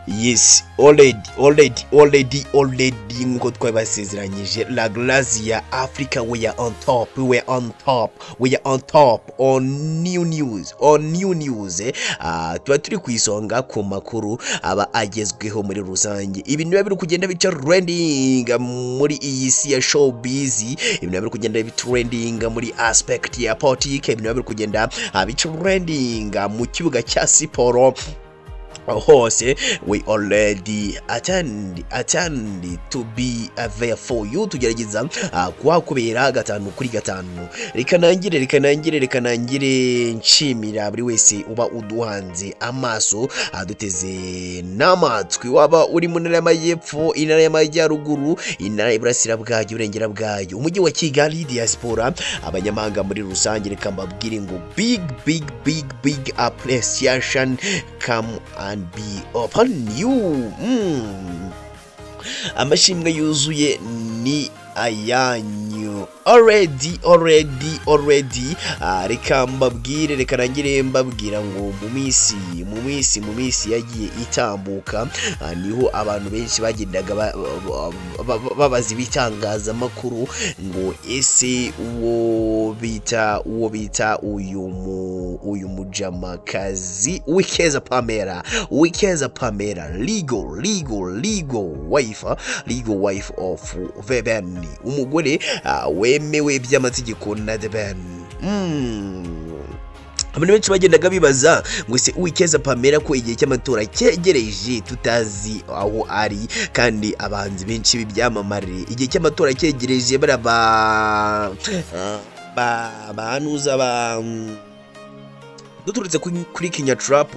Yes, already nkuko twabasezeranyije La Grazia Africa, we are on top on new news tuba turi ku isonga ku makuru aba agezweho muri rusange. Ibintu biba biri kugenda bica trending muri iyi si ya showbiz, ibintu biba biri kugenda bica trending muri aspect ya politics, ibintu biba biri kugenda bica trending mu kibuga cya siporo hose. We already attend to be there for you, tugerageza kuhakubera gatanu kuri gatanu. Reka nangire nshimira buri wese uba uduhanze amaso aduteze n'amatwi, waba uri mu ntara y'amajyepfo, intara y'amajyaruguru, intara y'Iburasira bwayo, Iburengera bwayo, umujyi wa Kigali, diaspora, abanyamahanga muri rusange. Reka mbabwire ngo big appreciation come and be upon you. Amashimwe yuzuye ni ayanyu already. Reka mbabwire, reka nangire mbabwira ngo mu minsi yagiye itambuka, niho abantu benshi bagendaga babaza ibitangazamakuru ngo ese uwo bita uyu mujamakazi Uwicyeza Pamella legal wife of The Ben, umugore wemewe by'amategeko na The Ben. Abantu benshi bagendaga bibaza ngo ese Uwicyeza Pamella ko igihe cy'amatora cyegereje tutazi aho ari, kandi abahanzi benshi b'ibyamamare igihe cy'amatora cyegereje bahanuza duturutse kuri Kenya Trap,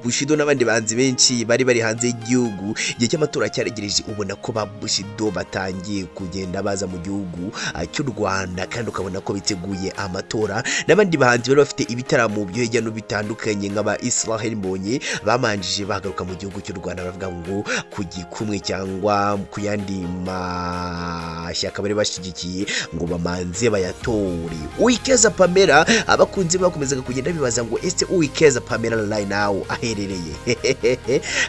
Bushido n'abandi banzi benshi bari hanze y'igihugu. Igihe cy'amatora cyaregereje, ubona ko ba Bushido batangiye kugenda baza mu gihugu cy'u Rwanda, kandi ukabona ko biteguye amatora. N'abandi bahanzi bari bafite ibitaramo byo hirya no bitandukanye nk'aba Israel Mbonye bamanjije bagaruka mu gihugu cy'u Rwanda, baravuga ngo ku gikumwe cyangwa ku yandi mashyaka bari bashigikiye ngo bamanze bayatore. Uwicyeza Pamella, abakunzi bakomezaga kugenda bibaza ngo ese Uwicyeza Pamella right now aherereye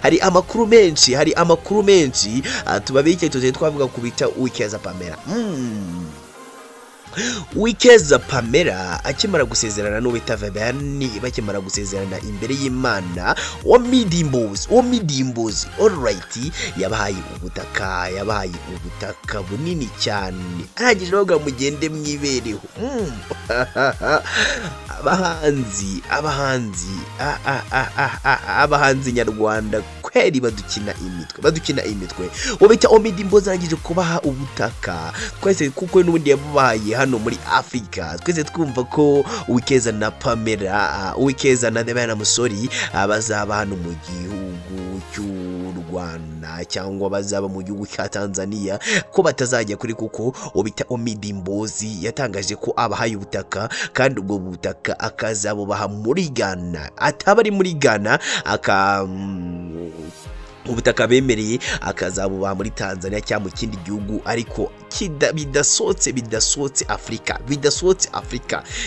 hari amakuru menshi tubabike tuze twavuga kubita Uwicyeza Pamella. Uwicyeza Pamella akimara gusezerana n'uwita The Ben, bakimara gusezerana imbere y'Imana wa midimbozi alright, yabahaye ubutaka bunini cyane, arangije bavuga mugende mwibereho. abahanzi nyarwanda kweri badukina imitwe. Wabita omidimbozi arangije kubaha ubutaka, twese kuko n'ubundi yabahaye hano muri Afrika, twese twumva ko Uwicyeza na Pamella, Uwicyeza na The Ben musori bazaba hano mu gihugu cy'u Rwanda cyangwa bazaba mu gihugu cya Tanzania, ko batazajya kuri kuko ubita omidimbozi yatangaje ko abahaye ubutaka, kandi ubwo butaka akazabubaha muri Ghana, ataba ari muri Ghana ubutaka bemereye akazabubaha muri Tanzania cyangwa mu kindi gihugu, ariko bidasohotse Afrika.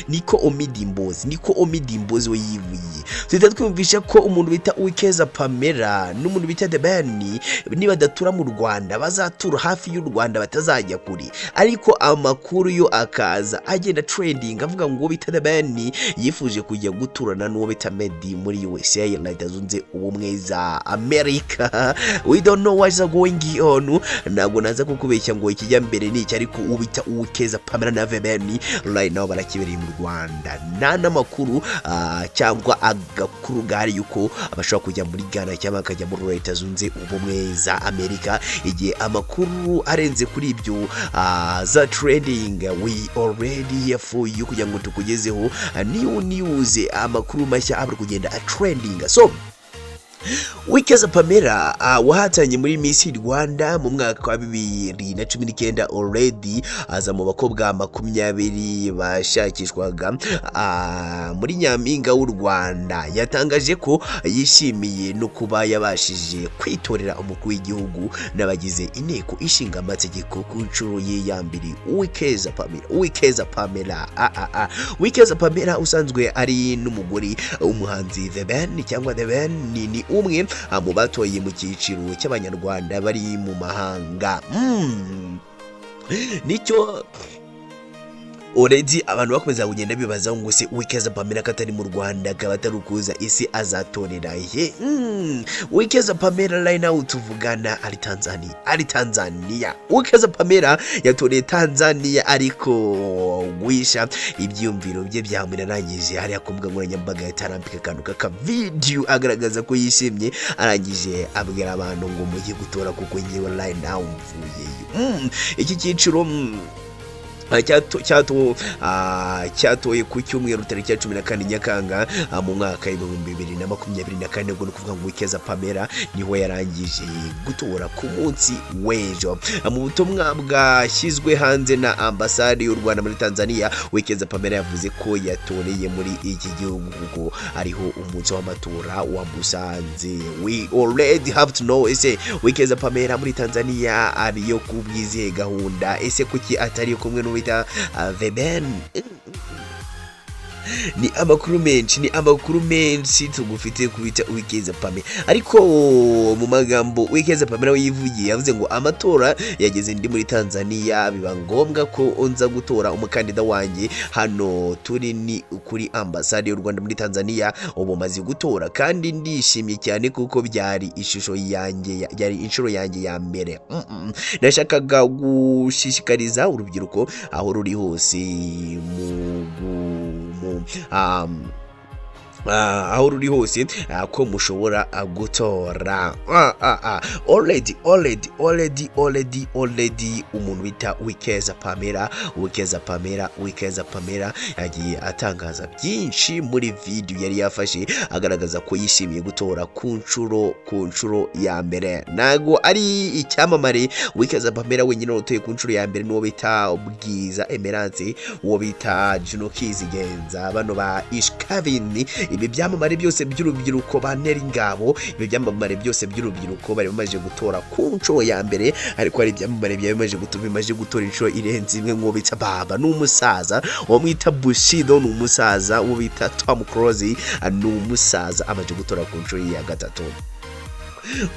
Niko omidimbozi we yivuye. Tujya twumvisha ko umuntu bita Uwicyeza Pamella n'umuntu bita The Ben nibadatura mu Rwanda bazatura hafi y'u Rwanda, batazajya kuri. Ariko amakuru yo akaza agenda trending avuga ngo bita The Ben yifuje kujya guturana n'uwo bita Medi muri USA, Leta Zunze Ubumwe za Amerika. We don't know what's going on. Ntabwo naza kukubeshya ngo ikijya mbere ni iki, ariko ubita Uwicyeza Pamella na The Ben right now barakibereye mu Rwanda. Nta n'amakuru cyangwa agakuru gari yuko abashobora kujya muri Ghana cyangwa akajya muri Leta Zunze Ubumwe za Amerika. Igihe amakuru arenze kuri ibyo za trading, we already here for you kugira ngo tukugezeho new news, amakuru mashya abari kugenda trending. So Uwicyeza Pamella wahatanye muri Miss Rwanda mu mwaka wa 2019 already, aza mu bakobwa 20 bashakishwaga muri Nyampinga w'u Rwanda. Yatangaje ko yishimiye no kuba yabashije kwitorera umukuru w'igihugu n'abagize inteko ishinga amategeko ku nshuro ye ya mbere. Uwicyeza Pamella usanzwe ari n'umugore w'umuhanzi The Ben cyangwa The Ben ni umwe mu batoye mu cyiciro cy'abanyarwanda bari mu mahanga. Nicyo already abantu bakomeza kugenda bibaza ngo se Uwicyeza Pamella katari mu Rwanda akaba atari ukuza isi azatorera he? Uwicyeza Pamella right now tuvugana ari Tanzania. Uwicyeza Pamella yatoreye Tanzania, ariko guhisha ibyiyumviro bye byamunarangije hariya ku mbugankoranyambaga yatarambika akantu kaka video agaragaza ko yishimye, arangije abwira abantu ngo mujye gutora kuko ngewe right now mvuyeyo. Iki cyiciro cyatoye ku cyumweru tariki ya 14 Nyakanga mu mwaka w'ibihumbi 2024, ubwo kuvuga ngo Uwicyeza Pamella niho yarangije gutora ku munsi w'ejo. Mu butumwa bwashyizwe hanze na ambasade y'u Rwanda muri Tanzania, Uwicyeza Pamella yavuze ko yatoreye muri iki gihugu kuko ariho umunsi w'amatora wamusanze. We already have to know ese Uwicyeza Pamella muri Tanzania ariyo kubwizihe gahunda? Ese kuki atari kumwe wita the Ben? Ni amakuru menshi tugufite kubita Uwicyeza Pamella, ariko mu magambo Uwicyeza Pamella wivugiye yavuze ngo amatora yageze ndi muri Tanzania, biba ngombwa ko nza gutora umukandida wanjye hano turi ni kuri ambasade y'u Rwanda muri Tanzania, ubu maze gutora kandi ndishimye cyane kuko byari inshuro yanjye ya mbere. Nashakaga gushishikariza urubyiruko aho ruri hose aho ruri hose ko mushobora gutora. Already umuntu bita Uwicyeza Pamella yagiye atangaza byinshi muri video yari yafashe agaragaza ko yishimiye gutora ku nshuro ya mbere. Nago ari icyamamare Uwicyeza Pamella wenyine utoye ku nshuro ya mbere, n'uwo bita Bwiza Emerance, uwo bita Juno Kizigenza, bano ba Ishkavini. Ibi byamamare byose by'urubyiruko bantera ingabo, ibi byamamare byose by'urubyiruko bari bamaze gutora ku nshuro ya mbere, ariko hari ibyamamare bimaze gutora inshuro irenze imwe, nk'uwo bita Baba n'umusaza, uwo mwita Bushido n'umusaza, uwo bita Tom Close n'umusaza amaze gutora ku nshuro ya gatatu.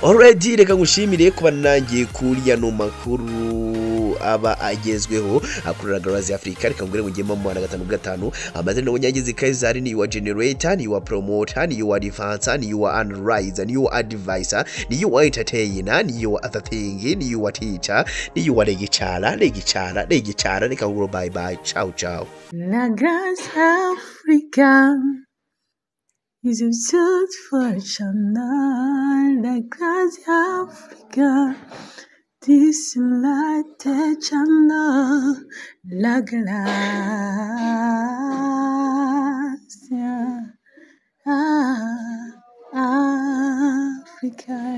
Already reka ngushimire kuba nangiye kuri no makuru aba agezweho akurura Garazi Africa. Reka ngure ngo ngema mu 5 amazina n'ubunyagizi Kaizari, ni wa generator, ni wa promoter, ni wa advancer, ni wa analyzer, ni wa advisor, ni wa entertainer, ni wa other thing, ni wa teacher, ni wa legicara. Reka nguro bye bye, ciao. La Garazi Africa is a search for channel, la Garazi Africa, this light channel, la Garazi Africa.